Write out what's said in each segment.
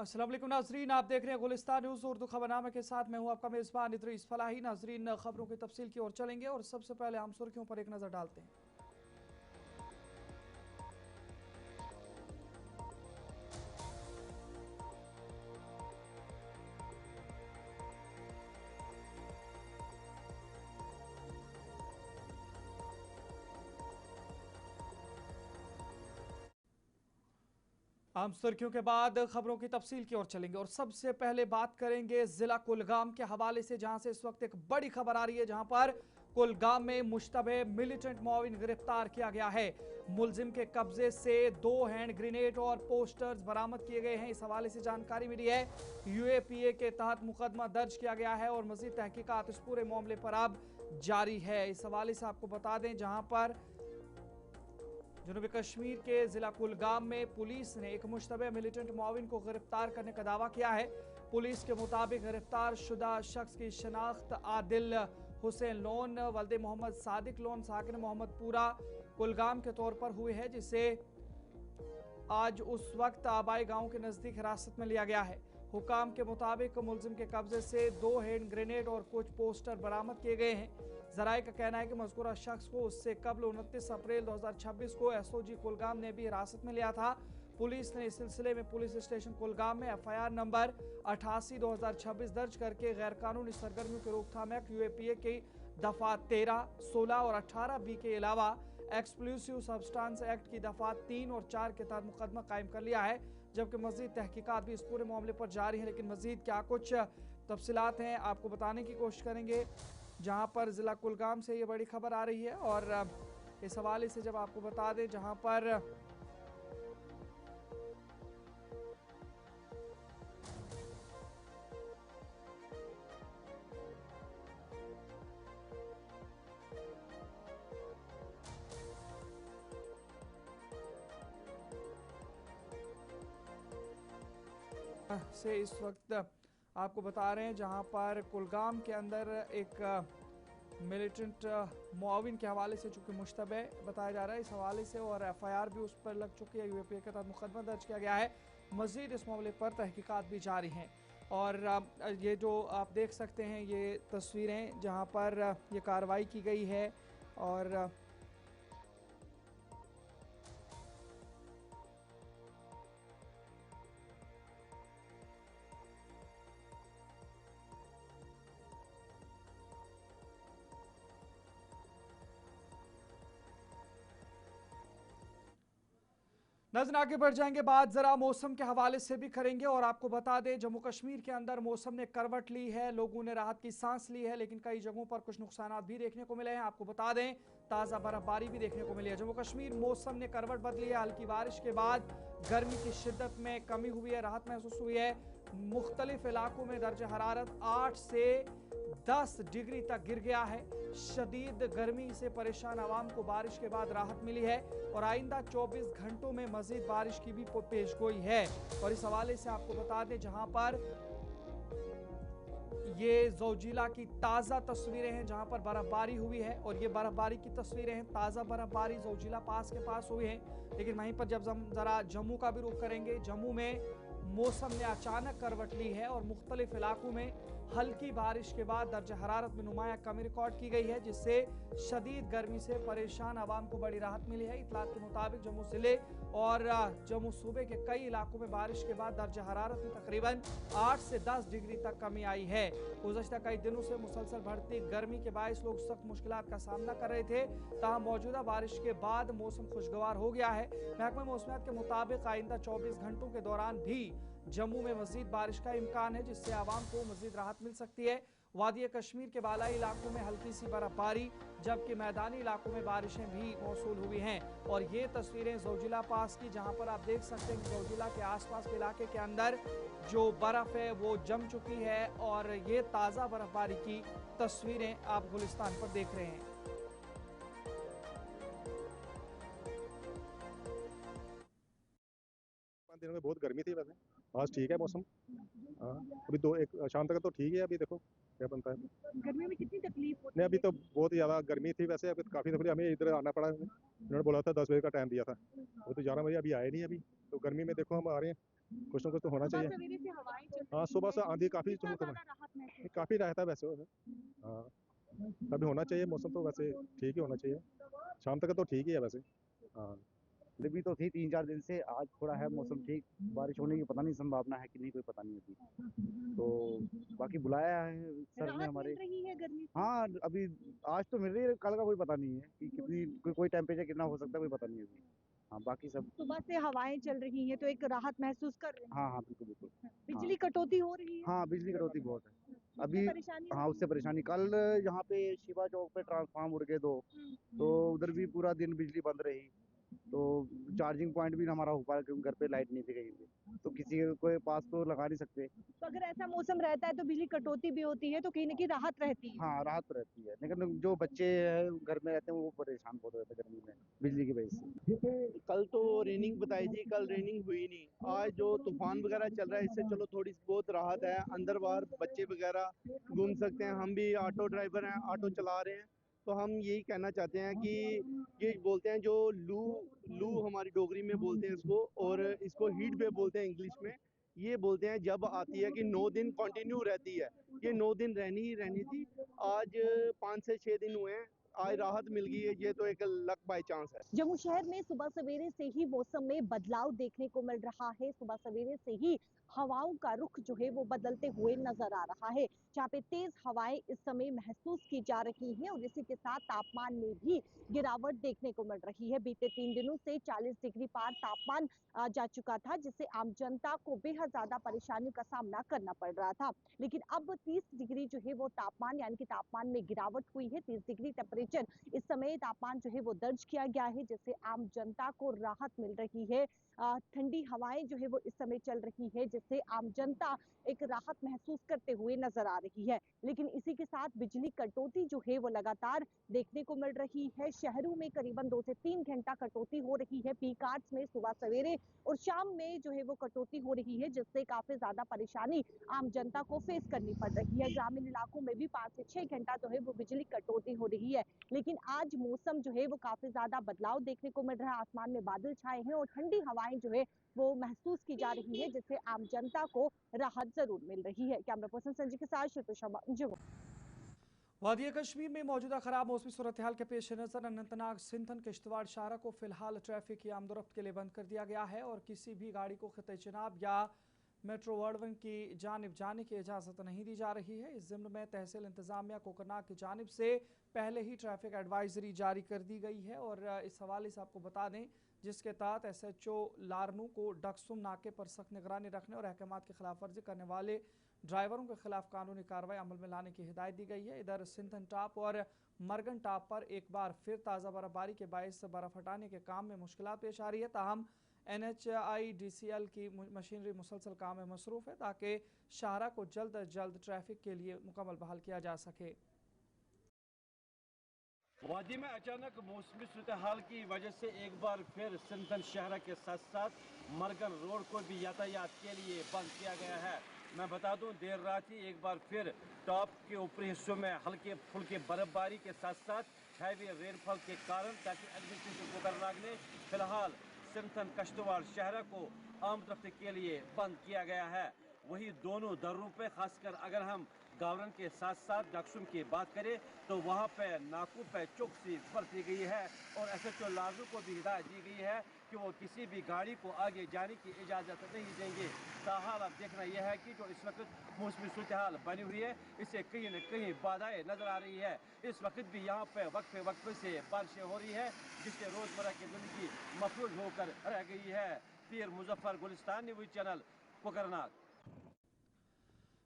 अस्सलाम वालेकुम नाजरीन, आप देख रहे हैं गुलिस्तान न्यूज़ उर्दू खबरनामे के साथ मैं हूं आपका मेज़बान इदरीस फलाही। नाजरीन, खबरों की तफसील की ओर चलेंगे और सबसे पहले हम सुर्खियों पर एक नज़र डालते हैं। हम सुर्खियों के बाद खबरों की तफसील की ओर चलेंगे और सबसे पहले बात करेंगे जिला कुलगाम के हवाले से, जहां से इस वक्त एक बड़ी खबर आ रही है, जहां पर कुलगाम में मुश्तबे मिलिटेंट मुआविन गिरफ्तार किया गया है। मुलजिम के कब्जे से 2 हैंड ग्रेनेड और पोस्टर्स बरामद किए गए हैं। इस हवाले से जानकारी मिली है। यूएपीए के तहत मुकदमा दर्ज किया गया है और मजीद तहकीकात इस पूरे मामले पर अब जारी है। इस हवाले से आपको बता दें, जहां पर जनूबी कश्मीर के जिला कुलगाम में पुलिस ने एक मुश्तबे मिलिटेंट मुआविन को गिरफ्तार करने का दावा किया है। पुलिस के मुताबिक गिरफ्तार शुदा शख्स की शनाख्त आदिल हुसैन लोन वल्दे मोहम्मद सादिक लोन साकिन मोहम्मद पूरा कुलगाम के तौर पर हुई है, जिसे आज उस वक्त आबाई गांव के नजदीक हिरासत में लिया गया है। हुकाम के मुताबिक मुलजिम के कब्जे से 2 हैंड ग्रेनेड और कुछ पोस्टर बरामद किए गए हैं। जराये का कहना है कि मज़कूरा शख्स को उससे कबल 29 अप्रैल 2026 को एसओजी कुलगाम ने भी हिरासत में लिया था। पुलिस ने इस सिलसिले में पुलिस स्टेशन कुलगाम में एफआईआर नंबर 88/2026 दर्ज करके गैर कानूनी सरगर्मियों की रोकथाम एक्ट यूएपीए की दफा 13, 16 और 18 बी के अलावा एक्सप्लोसिव सब्सटेंस एक्ट की दफा 3 और 4 के तहत मुकदमा कायम कर लिया है। जबकि मजीद तहकीकात भी इस पूरे मामले पर जारी है, लेकिन मजीद क्या कुछ तफसीलात हैं आपको बताने की कोशिश करेंगे। जहां पर जिला कुलगाम से ये बड़ी खबर आ रही है और इस हवाले से जब आपको बता दें, जहां पर से इस वक्त आपको बता रहे हैं, जहां पर कुलगाम के अंदर एक मिलिटेंट मुआविन के हवाले से चूंकि मुश्तबे बताया जा रहा है इस हवाले से, और एफआईआर भी उस पर लग चुकी है। यूएपीए के तहत मुकदमा दर्ज किया गया है। मजीद इस मामले पर तहकीकात भी जारी हैं। और ये जो आप देख सकते हैं ये तस्वीरें जहां पर ये कार्रवाई की गई है। और नजर आगे बढ़ जाएंगे, बात जरा मौसम के हवाले से भी करेंगे। और आपको बता दें, जम्मू कश्मीर के अंदर मौसम ने करवट ली है, लोगों ने राहत की सांस ली है, लेकिन कई जगहों पर कुछ नुकसान भी देखने को मिले हैं। आपको बता दें, ताज़ा बर्फबारी भी देखने को मिली है। जम्मू कश्मीर मौसम ने करवट बदली है। हल्की बारिश के बाद गर्मी की शिद्दत में कमी हुई है, राहत महसूस हुई है। मुख्तलिफ इलाकों में दर्ज हरारत 8 से 10 डिग्री तक गिर गया है। शदीद गर्मी से परेशान आवाम को बारिश के बाद राहत मिली है और आइंदा 24 घंटों में मजीद बारिश की भी पेशगोई है। और इस हवाले से आपको बता दें, जहां पर ये जोजिला की ताज़ा तस्वीरें हैं, जहां पर बर्फबारी हुई है और ये बर्फबारी की तस्वीरें हैं। ताज़ा बर्फबारी जोजिला पास के पास हुई है। लेकिन वहीं पर जब हम जरा जम्मू का भी रुख करेंगे, जम्मू में मौसम ने अचानक करवट ली है और मुख्तलिफ इलाकों में हल्की बारिश के बाद दर्ज हरारत में नुमाया कमी रिकॉर्ड की गई है, जिससे शदीद गर्मी से परेशान आवाम को बड़ी राहत मिली है। इतलात के मुताबिक जम्मू जिले और जम्मू सूबे के कई इलाकों में बारिश के बाद दर्ज हरारत में तकरीबन 8 से 10 डिग्री तक कमी आई है। गुज़श्ता कई दिनों से मुसलसल बढ़ती गर्मी के बायस लोग सख्त मुश्किलात का सामना कर रहे थे, ताहम मौजूदा बारिश के बाद मौसम खुशगवार हो गया है। महकमा मौसमियात के मुताबिक आइंदा 24 घंटों के दौरान भी जम्मू में मजीद बारिश का इम्कान है, जिससे आवाम को मजीद राहत मिल सकती है। वादी कश्मीर के बालाई इलाकों में हल्की सी बर्फबारी, जबकि मैदानी इलाकों में बारिशें भी मौसूल हुई हैं। और ये तस्वीरें जोजिला पास की, जहां पर आप देख सकते हैं कि जोजिला के आसपास के इलाके के अंदर जो बर्फ है वो जम चुकी है और ये ताज़ा बर्फबारी की तस्वीरें आप गुलिस्तान पर देख रहे हैं। दिनों में बहुत गर्मी थी वैसे। आज ठीक है मौसम। हाँ, अभी दो एक शाम तक तो ठीक है। अभी देखो क्या बनता है। गर्मी में कितनी तकलीफ होती नहीं, अभी है? तो बहुत ही ज़्यादा गर्मी थी वैसे। अभी तो काफ़ी तकलीफ, हमें इधर आना पड़ा। उन्होंने बोला था 10 बजे का टाइम दिया था, वो तो 11 बजे अभी आए नहीं। अभी तो गर्मी में देखो हम आ रहे हैं, कुछ ना कुछ तो होना सुबह चाहिए। सवेरे से हवाएं चल हाँ, रही सुबह से हैं, आंधी काफ़ी कितना तो ज्यादा राहत महसूस हो काफ़ी रही रहता है वैसे। हाँ, अभी होना चाहिए मौसम तो वैसे ठीक ही होना चाहिए। शाम तक तो ठीक ही है वैसे। हाँ। गर्मी तो थी 3-4 दिन से, आज थोड़ा है मौसम ठीक। बारिश होने की पता नहीं, संभावना है कि नहीं कोई पता नहीं अभी। तो बाकी बुलाया है है? सर ने राहत हमारे। मिल रही है गर्मी से? हाँ, अभी आज तो मिल रही है, कल का कोई पता नहीं है कि कितनी कोई टेम्परेचर कितना हो सकता है, कोई पता नहीं अभी। हाँ, बाकी सब सुबह से हवाएं चल रही हैं तो एक राहत महसूस कर रहे हैं। हाँ हाँ, बिल्कुल बिल्कुल। बिजली कटौती हो रही है? हाँ, बिजली कटौती बहुत है उससे अभी। परेशानी हो हाँ, रही उससे परेशानी। कल यहाँ पे शिवा चौक पे ट्रांसफार्म उड़ गए 2, है? तो उधर भी पूरा दिन बिजली बंद रही। तो चार्जिंग पॉइंट भी ना हमारा हो पाया क्योंकि घर पे लाइट नहीं थी कहीं पे, तो किसी के पास तो लगा नहीं सकते। तो अगर ऐसा मौसम रहता है तो बिजली कटौती भी होती है तो कहीं ना कहीं राहत रहती है। हाँ, राहत तो रहती है, लेकिन जो बच्चे हैं घर में रहते हैं वो परेशान बहुत रहते हैं गर्मी में बिजली की वजह से। कल तो रेनिंग बताई थी, कल रेनिंग हुई नहीं। आज जो तूफान वगैरह चल रहा है इससे चलो थोड़ी बहुत राहत है, अंदर बाहर बच्चे वगैरह घूम सकते हैं। हम भी ऑटो ड्राइवर हैं, ऑटो चला रहे हैं, तो हम यही कहना चाहते हैं कि ये बोलते हैं जो लू लू हमारी डोगरी में बोलते हैं इसको, और इसको हीट वेव बोलते हैं इंग्लिश में। ये बोलते हैं जब आती है कि 9 दिन कंटिन्यू रहती है। ये 9 दिन रहनी ही रहनी थी। आज 5 से 6 दिन हुए हैं, आज राहत मिल गई है, ये तो एक लक बाय चांस है। जम्मू शहर में सुबह सवेरे से ही मौसम में बदलाव देखने को मिल रहा है। सुबह सवेरे से ही हवाओं का रुख जो है वो बदलते हुए नजर आ रहा है। जहाँ पे तेज हवाएं इस समय महसूस की जा रही हैं और इसी के साथ तापमान में भी गिरावट देखने को मिल रही है। बीते 3 दिनों से 40 डिग्री पार तापमान जा चुका था, जिससे आम जनता को बेहद ज्यादा परेशानियों का सामना करना पड़ रहा था। लेकिन अब 30 डिग्री जो है वो तापमान यानी कि तापमान में गिरावट हुई है। 30 डिग्री टेम्परेचर इस समय तापमान जो है वो दर्ज किया गया है, जिससे आम जनता को राहत मिल रही है। ठंडी हवाएं जो है वो इस समय चल रही है, जिससे आम जनता एक राहत महसूस करते हुए नजर आ रही है। लेकिन इसी के साथ बिजली कटौती जो है वो लगातार देखने को मिल रही है। शहरों में करीबन 2 से 3 घंटा कटौती हो रही है। पीक आवर्स में सुबह सवेरे और शाम में जो है वो कटौती हो रही है, जिससे काफी ज्यादा परेशानी आम जनता को फेस करनी पड़ रही है। ग्रामीण इलाकों में भी 5 से 6 घंटा जो है वो बिजली कटौती हो रही है। लेकिन आज मौसम जो है वो काफी ज्यादा बदलाव देखने को मिल रहा है। आसमान में बादल छाए हैं और ठंडी हवाएं जो है वो महसूस की जा रही है, जिससे आम जनता को राहत जरूर मिल रही है। कैमरा पर्सन संजय के साथ शिल्पा शर्मा, जम्मू। वादिया कश्मीर में मौजूदा खराब मौसमी सूरत हाल के पेश नज़र अनंतनाग, सिंधन, किश्तवाड़, शाहरा को फिलहाल ट्रैफिक की आमदोरफ्त के लिए बंद कर दिया गया है और किसी भी गाड़ी को खिते चनाब या मेट्रो वर्डवन की जानिब जाने की इजाज़त नहीं दी जा रही है। इस ज़िम्न में तहसील इंतज़ामिया कोकरनाग की जानिब से पहले ही ट्रैफिक एडवाइजरी जारी कर दी गई है और इस हवाले से आपको बता दें, जिसके तहत SHO लारनू को डकसुम नाके पर सख्त निगरानी रखने और अहकामात की खिलाफ वर्जी करने वाले ड्राइवरों के खिलाफ कानूनी कार्रवाई अमल में लाने की हिदायत दी गई है। इधर सिंथन टॉप और मरगन टॉप पर एक बार फिर ताज़ा बर्फबारी के बायस बर्फ हटाने के काम में मुश्किलात पेश आ रही है। ताहम NHIDCL की मशीनरी मुसलसल काम में मसरूफ़ है ताकि शाहरा को जल्द अज जल्द ट्रैफिक के लिए मुकम्मल बहाल किया जा सके। वादी में अचानक मौसमी सूरत हाल की वजह से एक बार फिर सिंथन शहर के साथ साथ मरगन रोड को भी यातायात के लिए बंद किया गया है। मैं बता दूं, देर रात ही एक बार फिर टॉप के ऊपरी हिस्सों में हल्के फुल्के बर्फबारी के साथ साथ हैवी रेनफॉल के कारण ताकि एडमिनिस्ट्रेशन कोकरनाग ने फिलहाल सिंथन कश्तवाड़ शहर को आमदरफ्त के लिए बंद किया गया है। वही दोनों दर्रों पे खासकर अगर हम गावरन के साथ साथ डकसुम की बात करें तो वहाँ पे नाकों पे चौकसी बरती गई है और SHO लाजू को भी हिदायत दी गई है कि वो किसी भी गाड़ी को आगे जाने की इजाज़त नहीं देंगे। ताहाल अब देखना यह है कि जो इस वक्त मौसमी सूरत हाल बनी हुई है, इससे कहीं न कहीं बाधाएं नजर आ रही है। इस वक्त भी यहाँ पे वक्फे से बारिशें हो रही है, जिससे रोजमर्रा की जिंदगी मफलूज होकर रह गई है। पीर मुजफ्फर गुलिस्तान न्यूज़ चैनल कोकरनाग।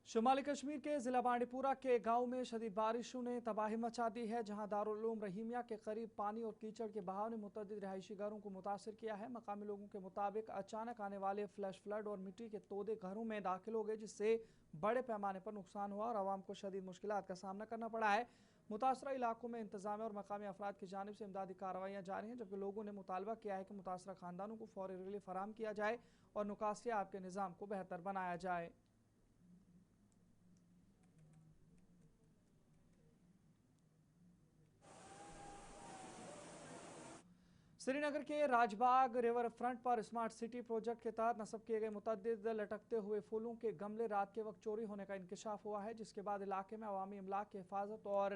शुमाली कश्मीर के ज़िला बांडीपुरा के गांव में शदीद बारिशों ने तबाही मचा दी है, जहां दारुल उलूम रहीमिया के करीब पानी और कीचड़ के बहाव ने मुतअद्दिद रिहायशी घरों को मुतासर किया है। मकामी लोगों के मुताबिक अचानक आने वाले फ्लैश फ्लड और मिट्टी के तोदे घरों में दाखिल हो गए, जिससे बड़े पैमाने पर नुकसान हुआ और आवाम को शदीद मुश्किलात का सामना करना पड़ा है। मुतासरा इलाकों में इंतजाम और मकामी अफराद की जानिब से इमदादी कार्रवाइयाँ जारी हैं, जबकि लोगों ने मुतालबा किया है कि मुतासरा खानदानों को फौरी रिलीफ फराहम किया जाए और नुकासियाब के निज़ाम को बेहतर बनाया जाए। श्रीनगर के राजबाग रिवर फ्रंट पर स्मार्ट सिटी प्रोजेक्ट के तहत नस्ब किए गए मुतअद्दिद लटकते हुए फूलों के गमले रात के वक्त चोरी होने का इंकशाफ हुआ है, जिसके बाद इलाके में अवामी इमलाक की हिफाजत और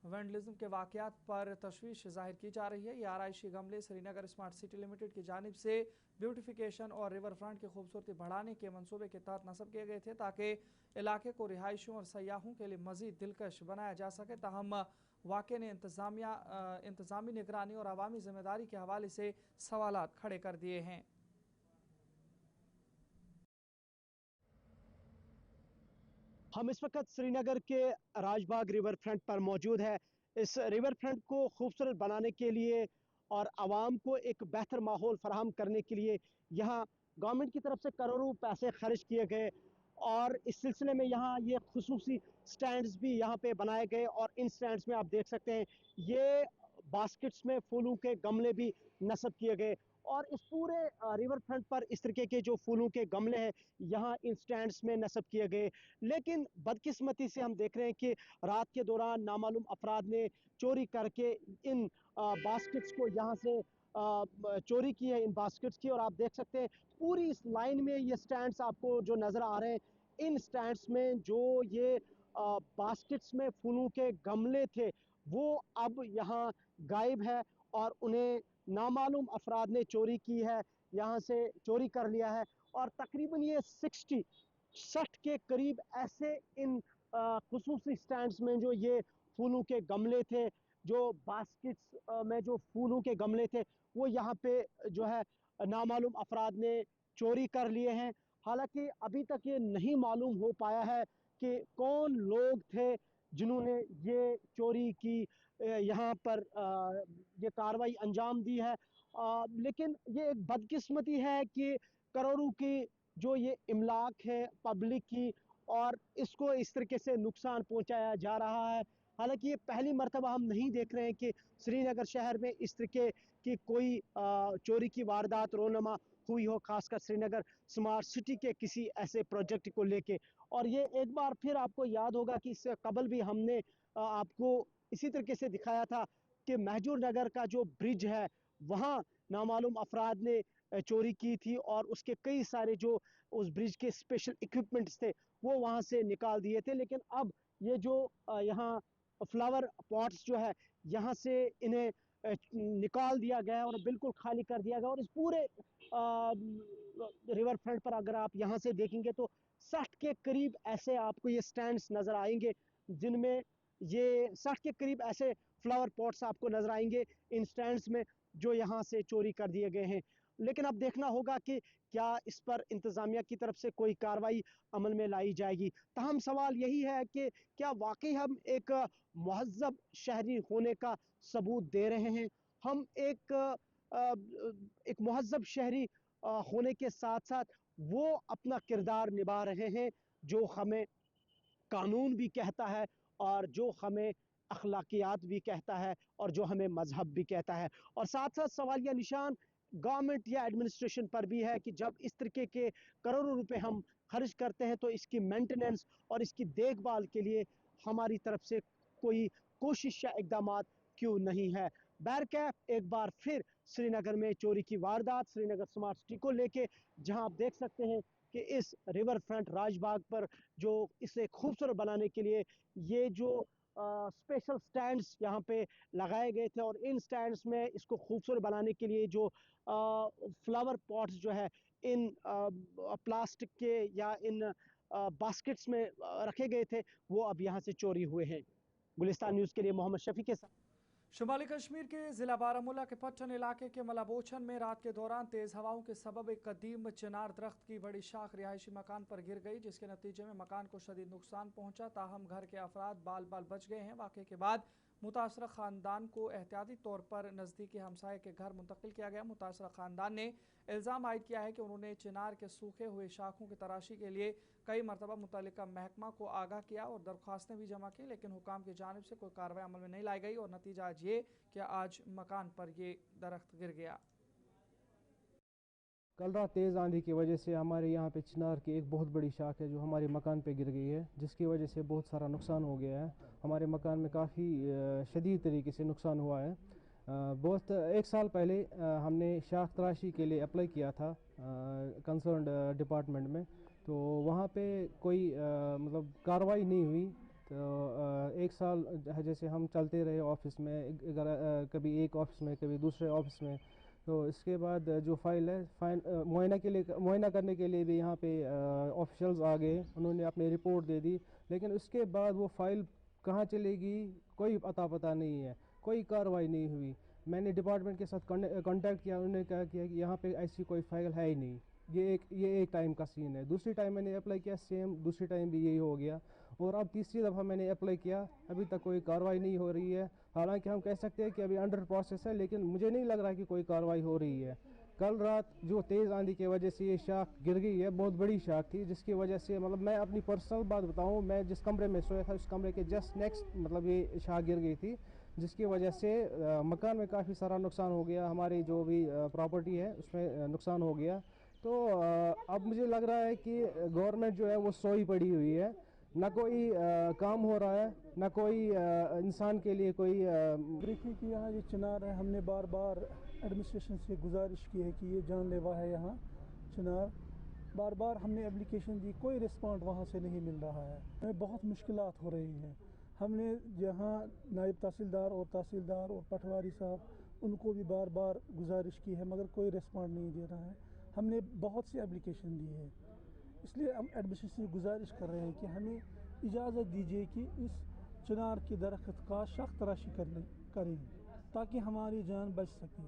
वैंडलिज्म के वाकयात पर तशवीश जाहिर की जा रही है। ये आराइशी गमले श्रीनगर स्मार्ट सिटी लिमिटेड की जानिब से ब्यूटिफिकेशन और रिवर फ्रंट की खूबसूरती बढ़ाने के मंसूबे के तहत नस्ब किए गए थे, ताकि इलाके को रिहायशियों और सयाहों के लिए मजीद दिलकश बनाया जा सके। ताहम वाक़े ने इंतज़ामी निगरानी और अवामी जिम्मेदारी के हवाले से सवालात खड़े कर दिए हैं। हम इस वक्त श्रीनगर के राजबाग रिवर फ्रंट पर मौजूद है। इस रिवर फ्रंट को खूबसूरत बनाने के लिए और आवाम को एक बेहतर माहौल फराहम करने के लिए यहाँ गवर्नमेंट की तरफ से करोड़ों पैसे खर्च किए गए और इस सिलसिले में यहाँ ये खुसूसी स्टैंड्स भी यहाँ पे बनाए गए और इन स्टैंड्स में आप देख सकते हैं ये बास्केट्स में फूलों के गमले भी नस्ब किए गए और इस पूरे रिवर फ्रंट पर इस तरीके के जो फूलों के गमले हैं यहाँ इन स्टैंड्स में नस्ब किए गए। लेकिन बदकिस्मती से हम देख रहे हैं कि रात के दौरान नामालूम अफराद ने चोरी करके इन बास्केट्स को यहाँ से चोरी की है, इन बास्केट्स की। और आप देख सकते हैं पूरी इस लाइन में ये स्टैंड्स आपको जो नज़र आ रहे हैं, इन स्टैंड्स में जो ये बास्केट्स में फूलों के गमले थे वो अब यहाँ गायब है और उन्हें नामालूम अफराद ने चोरी की है, यहाँ से चोरी कर लिया है। और तकरीबन ये 60 के करीब ऐसे इन खुसूसी स्टैंड्स में जो ये फूलों के गमले थे, जो बास्केट्स में जो फूलों के गमले थे, वो यहाँ पे जो है नामालूम अफराद ने चोरी कर लिए हैं। हालांकि अभी तक ये नहीं मालूम हो पाया है कि कौन लोग थे जिन्होंने ये चोरी की, यहाँ पर ये कार्रवाई अंजाम दी है। लेकिन ये एक बदकिस्मती है कि करोड़ों की जो ये इमलाक है पब्लिक की और इसको इस तरीके से नुकसान पहुंचाया जा रहा है। हालांकि ये पहली मर्तबा हम नहीं देख रहे हैं कि श्रीनगर शहर में इस तरीके की कोई चोरी की वारदात रोनमा हुई हो, खासकर श्रीनगर स्मार्ट सिटी के किसी ऐसे प्रोजेक्ट को लेके। और ये एक बार फिर आपको याद होगा कि इससे कबल भी हमने आपको इसी तरीके से दिखाया था कि महजूर नगर का जो ब्रिज है वहाँ नामालूम अफराद ने चोरी की थी और उसके कई सारे जो उस ब्रिज के स्पेशल इक्विपमेंट्स थे वो वहाँ से निकाल दिए थे। लेकिन अब ये जो यहाँ फ्लावर पॉट्स जो है यहाँ से इन्हें निकाल दिया गया और बिल्कुल खाली कर दिया गया। और इस पूरे रिवर फ्रंट पर अगर आप यहाँ से देखेंगे तो 60 के करीब ऐसे आपको ये स्टैंड्स नज़र आएंगे, जिनमें ये 60 के करीब ऐसे फ्लावर पॉट्स आपको नज़र आएंगे इन स्टैंड्स में, जो यहाँ से चोरी कर दिए गए हैं। लेकिन अब देखना होगा कि क्या इस पर इंतज़ामिया की तरफ से कोई कार्रवाई अमल में लाई जाएगी। तहम सवाल यही है कि क्या वाकई हम एक महज़्ज़ब शहरी होने का सबूत दे रहे हैं, हम एक महज़्ज़ब शहरी होने के साथ साथ वो अपना किरदार निभा रहे हैं जो हमें कानून भी कहता है और जो हमें अखलाकियात भी कहता है और जो हमें मजहब भी कहता है। और साथ साथ सवालिया निशान गवर्नमेंट या एडमिनिस्ट्रेशन पर भी है कि जब इस तरीके के करोड़ों रुपए हम खर्च करते हैं तो इसकी मेंटेनेंस और इसकी देखभाल के लिए हमारी तरफ से कोई कोशिश या इकदाम क्यों नहीं है। बैरकैफ एक बार फिर श्रीनगर में चोरी की वारदात श्रीनगर स्मार्ट सिटी को लेके, जहां आप देख सकते हैं कि इस रिवर फ्रंट राजबाग पर जो इसे खूबसूरत बनाने के लिए ये जो स्पेशल स्टैंड्स यहाँ पे लगाए गए थे और इन स्टैंड्स में इसको खूबसूरत बनाने के लिए जो फ्लावर पॉट्स जो है इन प्लास्टिक के या इन बास्केट्स में रखे गए थे वो अब यहाँ से चोरी हुए हैं। गुलिस्तान न्यूज़ के लिए मोहम्मद शफी के साथ। शुमाली कश्मीर के ज़िला बारामूला के पट्टन इलाके के मलाबोचन में रात के दौरान तेज़ हवाओं के सबब एक कदीम चिनार दरख्त की बड़ी शाख रिहायशी मकान पर गिर गई, जिसके नतीजे में मकान को शदीद नुकसान पहुंचा। ताहम घर के अफराद बाल बाल बच गए हैं। वाक़े के बाद मुतासरा ख़ानदान को एहतियाती तौर पर नज़दीकी हमसाये के घर मुंतकिल किया गया। मुतासरा ख़ानदान ने इल्ज़ाम आयद किया है कि उन्होंने चिनार के सूखे हुए शाखों की तराशी के लिए कई मरतबा मुतल्लिका महकमा को आगाह किया और दरख्वास्तें भी जमा की, लेकिन हुकाम की जानिब से कोई कार्रवाई अमल में नहीं लाई गई और नतीजा आज ये कि आज मकान पर ये दरख्त गिर गया। कल रात तेज़ आंधी की वजह से हमारे यहाँ पे चिनार की एक बहुत बड़ी शाख है जो हमारे मकान पे गिर गई है, जिसकी वजह से बहुत सारा नुकसान हो गया है। हमारे मकान में काफ़ी शदीद तरीके से नुकसान हुआ है। बहुत एक साल पहले हमने शाख तराशी के लिए अप्लाई किया था कंसर्न डिपार्टमेंट में, तो वहाँ पे कोई मतलब कार्रवाई नहीं हुई। तो एक साल जैसे हम चलते रहे ऑफिस में, कभी एक ऑफिस में कभी दूसरे ऑफिस में। तो इसके बाद जो फाइल है मुआयना करने के लिए भी यहाँ पे ऑफिशियल्स आ गए, उन्होंने अपनी रिपोर्ट दे दी, लेकिन उसके बाद वो फाइल कहाँ चलेगी कोई पता नहीं है, कोई कार्रवाई नहीं हुई। मैंने डिपार्टमेंट के साथ कांटेक्ट किया, उन्होंने कहा कि यहाँ पे ऐसी कोई फाइल है ही नहीं। ये एक टाइम का सीन है। दूसरी टाइम मैंने अप्लाई किया, सेम दूसरी टाइम भी यही हो गया, और अब तीसरी दफ़ा मैंने अप्लाई किया, अभी तक कोई कार्रवाई नहीं हो रही है। हालांकि हम कह सकते हैं कि अभी अंडर प्रोसेस है, लेकिन मुझे नहीं लग रहा कि कोई कार्रवाई हो रही है। कल रात जो तेज़ आंधी की वजह से ये शाख गिर गई है, बहुत बड़ी शाख थी, जिसकी वजह से मतलब मैं अपनी पर्सनल बात बताऊं, मैं जिस कमरे में सोया था उस कमरे के जस्ट नेक्स्ट मतलब ये शाख गिर गई थी, जिसकी वजह से मकान में काफ़ी सारा नुकसान हो गया, हमारी जो भी प्रॉपर्टी है उसमें नुकसान हो गया। तो अब मुझे लग रहा है कि गवर्नमेंट जो है वो सोई पड़ी हुई है, ना कोई काम हो रहा है, ना कोई इंसान के लिए कोई देखिए कि यहाँ ये चिनार है, हमने बार बार एडमिनिस्ट्रेशन से गुजारिश की है कि ये जानलेवा है यहाँ चिनार, बार बार हमने एप्लीकेशन दी, कोई रिस्पॉन्ड वहाँ से नहीं मिल रहा है, हमें बहुत मुश्किलात हो रही हैं। हमने यहाँ नायब तहसीलदार और पटवारी साहब उनको भी बार बार गुजारिश की है, मगर कोई रिस्पॉन्ड नहीं दे रहा है। हमने बहुत सी एप्लीकेशन दी है, इसलिए हम एडमिनिस्ट्रेशन से गुजारिश कर रहे हैं कि हमें इजाज़त दीजिए कि इस चिनार के दरख्त का शाख तराशी करें ताकि हमारी जान बच सके।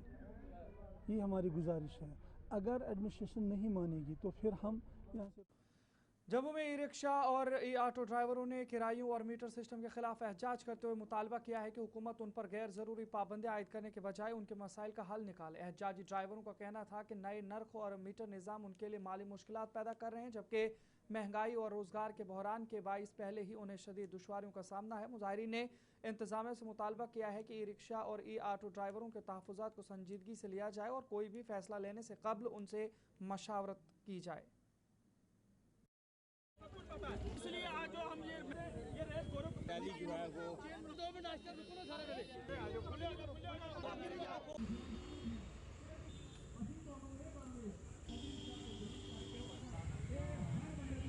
ये हमारी गुजारिश है। अगर एडमिनिस्ट्रेशन नहीं मानेगी तो फिर हम यहाँ से। जम्मू में ई रिक्शा और ई ऑटो ड्राइवरों ने किरायों और मीटर सिस्टम के खिलाफ एहतजाज करते हुए मुतालबा किया है कि हुकूमत उन पर गैर ज़रूरी पाबंदियाँ आयद करने के बजाय उनके मसाइल का हल निकाले। एहतजाजी ड्राइवरों का कहना था कि नए नर्ख और मीटर निज़ाम उनके लिए माली मुश्किलात पैदा कर रहे हैं, जबकि महंगाई और रोज़गार के बहरान के बाइस पहले ही उन्हें शदीद दुश्वारियों का सामना है। मुजाहिरीन ने इंतज़ामिया से मुतालबा किया है कि ई रिक्शा और ई ऑटो ड्राइवरों के तहफ़्फ़ुज़ात को संजीदगी से लिया जाए और कोई भी फैसला लेने से कबल उनसे मशावरत की जाए। इसलिए आज जो हम ये रेस रैली जो है वो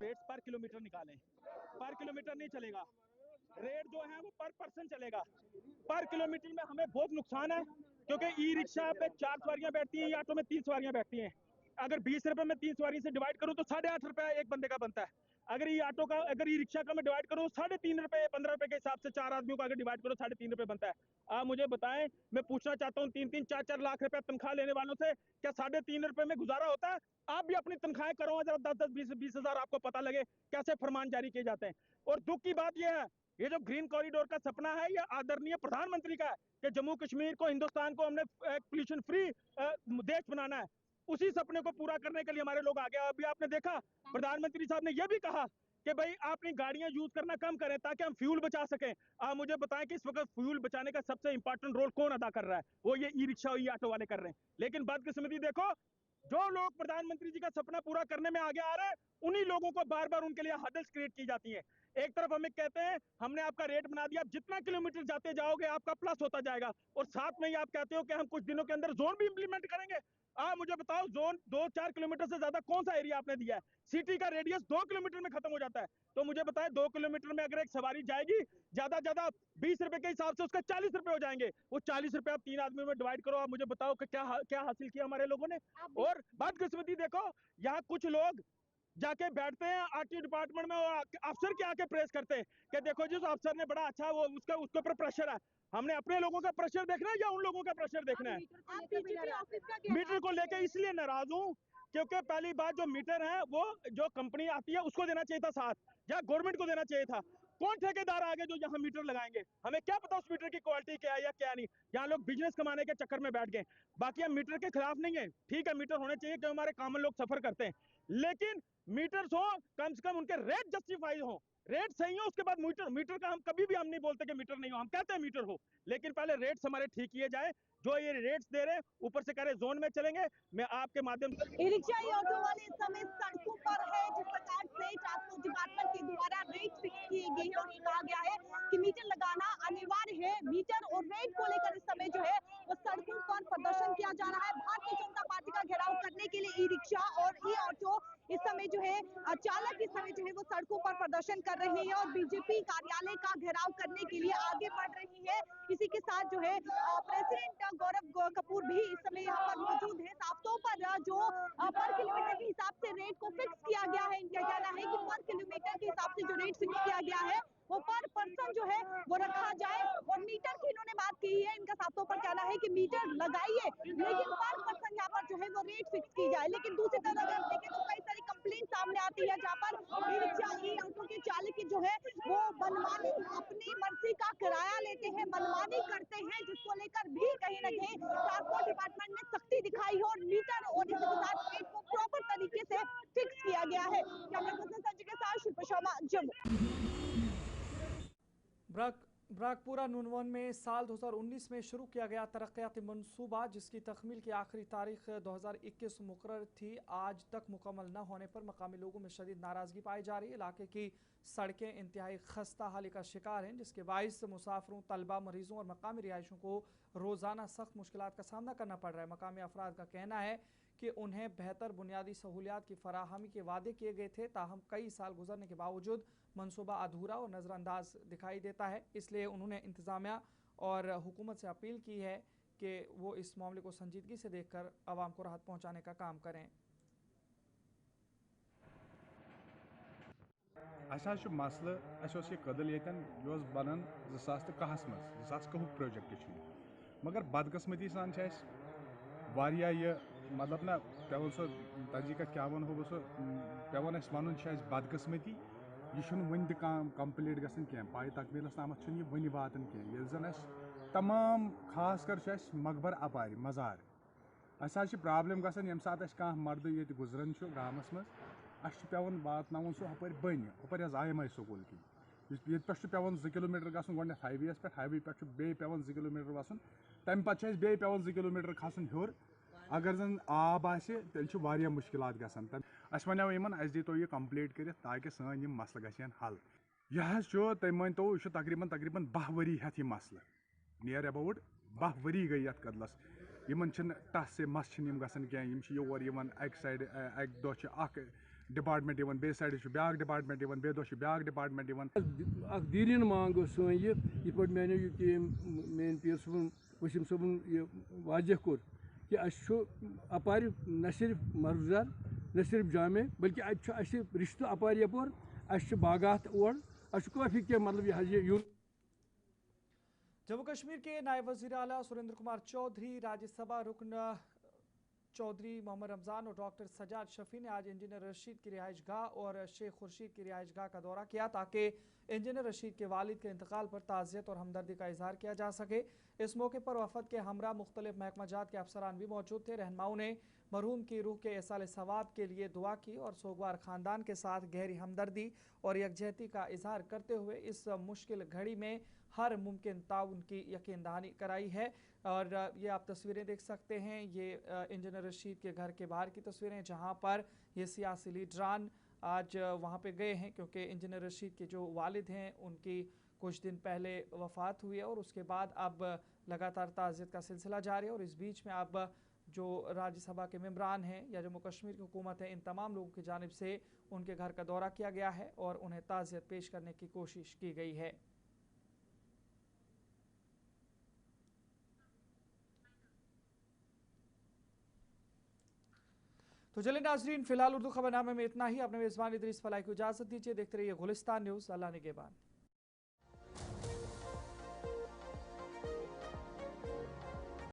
रेट्स पर किलोमीटर निकालें, पर किलोमीटर नहीं चलेगा, रेट जो है वो पर पर्सन चलेगा। पर किलोमीटर में हमें बहुत नुकसान है, क्योंकि ई रिक्शा पे 4 सवारियां बैठती हैं, ऑटो में 3 सवारियां बैठती हैं। अगर 20 रुपए में 3 सवारी से डिवाइड करूं तो 8.5 रुपए एक बंदे का बनता है। अगर ई रिक्शा का मैं डिवाइड करूं 3.5 रुपए 15 रुपए के हिसाब से 4 आदमियों का अगर डिवाइड करो 3.5 रुपए बनता है। आप मुझे बताएं, मैं पूछना चाहता हूं 3-3, 4-4 लाख रुपए तनख्वाह लेने वालों से क्या 3.5 रुपए में गुजारा होता है? आप भी अपनी तनख्वाहें करो, जरा 10-10, 20 हजार आपको पता लगे कैसे फरमान जारी किए जाते हैं। और दुख की बात यह है, ये जो ग्रीन कॉरिडोर का सपना है, ये आदरणीय प्रधानमंत्री का है कि जम्मू कश्मीर को, हिंदुस्तान को हमने पोल्यूशन फ्री देश बनाना है। उसी सपने को पूरा करने के लिए हमारे लोग आगे। अभी आपने देखा प्रधानमंत्री साहब ने यह भी कहा कि भाई अपनी गाड़ियां यूज करना कम करें ताकि हम फ्यूल बचा सकें। आप मुझे बताएं कि इस वक्त फ्यूल बचाने का सबसे इंपॉर्टेंट रोल कौन अदा कर रहा है? वो ये ई रिक्शा और ई ऑटो वाले कर रहे हैं। लेकिन बदकिस्मती देखो, जो लोग प्रधानमंत्री जी का सपना पूरा करने में आगे आ रहे हैं, उन्हीं लोगों को बार बार उनके लिए हर्डल्स क्रिएट की जाती है। एक तरफ हमें कहते हैं हमने आपका रेट बना दिया, आप जितना किलोमीटर जाते जाओगे आपका प्लस होता जाएगा, और साथ में ही आप कहते हो कि हम कुछ दिनों के अंदर जोन भी इंप्लीमेंट करेंगे। आप मुझे बताओ, जोन 2-4 किलोमीटर से ज्यादा कौन सा एरिया आपने दिया है? सिटी का रेडियस 2 किलोमीटर में खत्म हो जाता है। तो मुझे बताएं, 2 किलोमीटर में अगर एक सवारी जाएगी, ज्यादा ज्यादा 20 रुपए के हिसाब से उसका 40 रुपए हो जाएंगे। वो 40 रुपए आप 3 आदमियों में डिवाइड करो। आप मुझे बताओ कि क्या हासिल किया हमारे लोगों ने? और बदकिस्मती देखो, यहाँ कुछ लोग जाके बैठते हैं आरटीओ डिपार्टमेंट में और अफसर के आके प्रेस करते हैं कि देखो जी, उस अफसर ने बड़ा अच्छा, वो उसके ऊपर प्रेशर है। हमने अपने लोगों का प्रेशर देखना है या उन लोगों का प्रेशर देखना है? मीटर को लेकर इसलिए नाराज हूँ क्योंकि पहली बात, जो मीटर है वो जो कंपनी आती है उसको देना चाहिए था साथ, या गवर्नमेंट को देना चाहिए था। कौन ठेकेदार आगे जो यहाँ मीटर लगाएंगे? हमें क्या पता उस मीटर की क्वालिटी क्या है या क्या नहीं। यहाँ लोग बिजनेस कमाने के चक्कर में बैठ गए। बाकी हम मीटर के खिलाफ नहीं है, ठीक है मीटर होने चाहिए क्योंकि हमारे कॉमन लोग सफर करते हैं, लेकिन मीटर्स हो, कम से कम उनके रेट जस्टिफाई हो। रेट सही हो उसके बाद मीटर का हम कभी भी हम नहीं बोलते कि मीटर नहीं हो, हम कहते हैं मीटर हो, लेकिन पहले रेट्स हमारे ठीक किए जाए। जो ये रेट्स दे रहे हैं ऊपर से कह रहे जोन में चलेंगे। मैं आपके माध्यम से ई रिक्शा ई ऑटो वाले इस समय सड़कों पर है। जिस प्रकार से ट्रांसपोर्ट डिपार्टमेंट के द्वारा रेट फिक्स किए गए हैं और ये कहा गया है कि मीटर लगाना अनिवार्य है। मीटर और रेट को लेकर इस समय जो है वो सड़कों पर प्रदर्शन किया जा रहा है। भारतीय जनता पार्टी का घेराव करने के लिए ई रिक्शा और ई ऑटो इस समय जो है चालक इस समय जो है वो सड़कों पर प्रदर्शन कर रहे हैं और बीजेपी कार्यालय का घेराव करने के लिए आगे बढ़ रही है। इसी के साथ जो है प्रेसिडेंट गौरव कपूर भी इस समय यहाँ पर मौजूद है। साफ तौर पर जो पर किलोमीटर के हिसाब से रेट को फिक्स किया गया है। इनका कहना है कि पर किलोमीटर के हिसाब से जो रेट फिक्स किया गया है वो पर पर्सन जो है वो रखा जाए। और मीटर की इन्होंने बात की है। इनका साफ तौर पर कहना है कि मीटर लगाइए लेकिन पर पर्सन यहाँ पर जो है वो रेट फिक्स की जाए। लेकिन दूसरी तरफ अगर देखें तो कई सारी कंप्लेंट सामने आती है जहाँ पर ई रिक्शा ई ऑटो के चालक जो है वो मनमानी अपनी मर्जी का किराया लेते हैं, मनमानी करते हैं, जिसको लेकर भी कहीं ना कहीं ट्रांसपोर्ट डिपार्टमेंट ने सख्ती दिखाई है और मीटर और इसके साथ रेट को प्रॉपर तरीके से फिक्स किया गया है। कैमरा पर्सन संजय के साथ शिल्पा शर्मा, जम्मू। ब्राकपुरा नुनवन में साल 2019 में शुरू किया गया तरक्याती मंसूबा जिसकी तकमील की आखिरी तारीख 2021 मुकर्रर थी, आज तक मुकम्मल न होने पर मकामी लोगों में शदीद नाराज़गी पाई जा रही है। इलाके की सड़कें इंतहाई खस्ता हाली का शिकार हैं जिसके बाइस मुसाफिरों, तलबा, मरीजों और मकामी रिहायशों को रोज़ाना सख्त मुश्किलात का सामना करना पड़ रहा है। मकामी अफराद का कहना है कि उन्हें बेहतर बुनियादी सहूलियात की फराहमी के वादे किए गए थे, ताहम कई साल गुजरने के बावजूद मंसूबा अधूरा और नज़रअंदाज दिखाई देता है। इसलिए उन्होंने इंतज़ामिया और हुकूमत से अपील की है कि वो इस मामले को संजीदगी से देखकर आवाम को राहत पहुँचाने का काम करें। मसले ये कदल ये बनान 2010 में 2010 प्रोजेक्ट मगर बदकस्मती सान ये मतलब ना पेवन सो तजी का क्या वन हो सो पेवन वन बदकस्मती यह वन कम्प्लीट गसन क्या पाई तकमीलस तामत ये वन वातन क्या जन तमाम खास कर मकबर अपारी मज़ार अस प्रॉब्लम गसन यम सात मर्द ये गुजरान गामस मज पेवन वातन सह हपर बन हपर IMI स्कूल की ये पे पेवन 2 किलोमीटर गसन गोड हाईवे पे हाईवे पे पेवन 2 किलोमीटर वसन तम पे पेवन 2 किलोमीटर खसन हर अगर जन आब तेल मुश्किलात गसन अस वनो इन अस दीतो यह कम्प्लीट कर ताकि सन यम मसल गन हल यह तुम मानतो यह तकरीबन 10 वरी हेत यह मसल नियर अबाउट 10 वरी गई ये कदलस इन टस से मस गसन क्या योर अक साइड अक दो डिपार्टमेंट बे साइड ब्या डिपार्टमेंट बे दो ब्या डिपार्टमेंट दीन मांग सोन ये मैंने मेन पीर सबन वसीम सबन यह वाजह कोर कि अपार न सिर्फ मरुजार न सिर्फ जामे बल्कि अ रिश्त अपार यपोर बागात और काफ़ी क्या मतलब ये यून। जम्मू कश्मीर के नायब वज़ीर आला सुरेंद्र कुमार चौधरी, राज्यसभा रुकन चौधरी मोहम्मद रमज़ान और डॉक्टर सजाद शफी ने आज इंजीनियर रशीद की रिहाइश गाह और शेख खुर्शीद की रिहाइश गाह का दौरा किया ताकि इंजीनियर रशीद के वालिद के इंतकाल पर ताज़ियत और हमदर्दी का इजहार किया जा सके। इस मौके पर वफद के हमरा मुख्तलिफ महकमाजात के अफसरान भी मौजूद थे। रहनुमाओं ने मरहूम की रूह के इसाले सवाब के लिए दुआ की और सोगवार ख़ानदान के साथ गहरी हमदर्दी और यकजहती का इजहार करते हुए इस मुश्किल घड़ी में हर मुमकिन ताउन की यकीन दहानी कराई है। और ये आप तस्वीरें देख सकते हैं, ये इंजीनियर रशीद के घर के बाहर की तस्वीरें जहां पर ये सियासी लीडरान आज वहां पे गए हैं क्योंकि इंजीनियर रशीद के जो वालिद हैं उनकी कुछ दिन पहले वफ़ात हुई है और उसके बाद अब लगातार ताज़ियत का सिलसिला जारी है। और इस बीच में अब जो राज्यसभा के मेंबरान हैं या जम्मू कश्मीर की हुकूमत है, इन तमाम लोगों की जानिब से उनके घर का दौरा किया गया है और उन्हें ताज़ियत पेश करने की कोशिश की गई है। तो चलिए नाजरीन, फिलहाल उर्दू खबरनामे में इतना ही। अपने मेज़बान इदरीस फलाई को इजाज़त दीजिए। देखते रहिए गुलिस्तान न्यूज़। अल्लाह निगहबान।